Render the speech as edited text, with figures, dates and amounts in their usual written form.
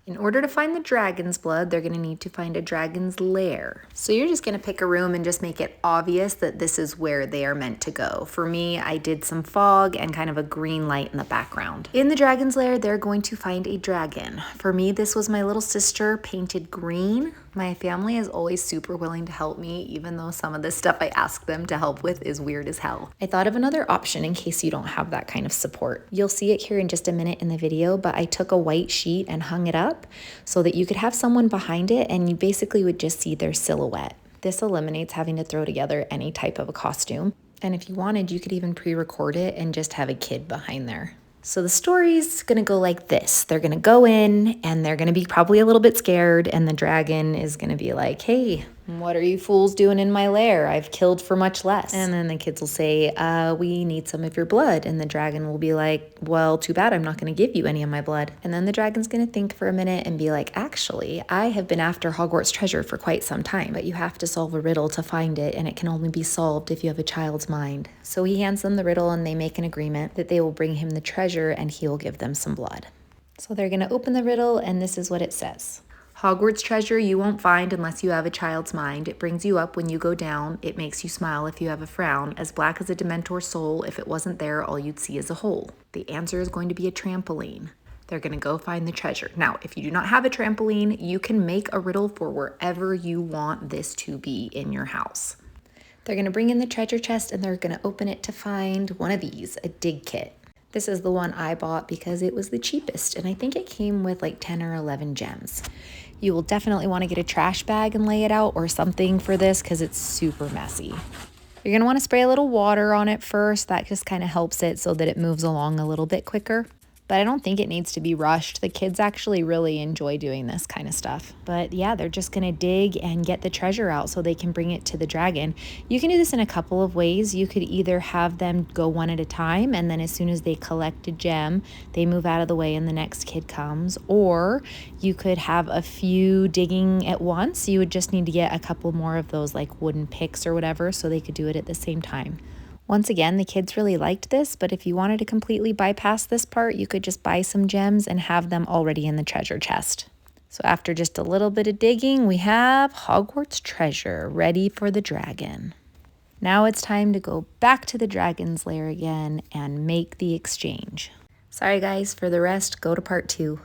In order to find the dragon's blood, they're gonna need to find a dragon's lair. So you're just gonna pick a room and just make it obvious that this is where they are meant to go. For me, I did some fog and kind of a green light in the background. In the dragon's lair, they're going to find a dragon. For me, this was my little sister painted green. My family is always super willing to help me, even though some of the stuff I ask them to help with is weird as hell. I thought of another option in case you don't have that kind of support. You'll see it here in just a minute in the video, but I took a white sheet and hung it up so that you could have someone behind it and you basically would just see their silhouette. This eliminates having to throw together any type of a costume. And if you wanted, you could even pre-record it and just have a kid behind there. So the story's gonna go like this. They're gonna go in and they're gonna be probably a little bit scared, and the dragon is gonna be like, hey, what are you fools doing in my lair? I've killed for much less. And then the kids will say, we need some of your blood. And the dragon will be like, well, too bad, I'm not gonna give you any of my blood. And then the dragon's gonna think for a minute and be like, actually, I have been after Hogwarts treasure for quite some time, but you have to solve a riddle to find it, and it can only be solved if you have a child's mind. So he hands them the riddle and they make an agreement that they will bring him the treasure and he will give them some blood. So they're gonna open the riddle and this is what it says. Hogwarts treasure you won't find unless you have a child's mind. It brings you up when you go down. It makes you smile if you have a frown. As black as a Dementor soul. If it wasn't there, all you'd see is a hole. The answer is going to be a trampoline. They're going to go find the treasure. Now, if you do not have a trampoline, you can make a riddle for wherever you want this to be in your house. They're going to bring in the treasure chest and they're going to open it to find one of these, a dig kit. This is the one I bought because it was the cheapest, and I think it came with like 10 or 11 gems. You will definitely want to get a trash bag and lay it out or something for this because it's super messy. You're going to want to spray a little water on it first. That just kind of helps it so that it moves along a little bit quicker. But I don't think it needs to be rushed. The kids actually really enjoy doing this kind of stuff. But yeah, they're just gonna dig and get the treasure out so they can bring it to the dragon. You can do this in a couple of ways. You could either have them go one at a time, and then as soon as they collect a gem, they move out of the way and the next kid comes. Or you could have a few digging at once. You would just need to get a couple more of those like wooden picks or whatever so they could do it at the same time. Once again, the kids really liked this, but if you wanted to completely bypass this part, you could just buy some gems and have them already in the treasure chest. So after just a little bit of digging, we have Hogwarts treasure ready for the dragon. Now it's time to go back to the dragon's lair again and make the exchange. Sorry guys, for the rest, go to part 2.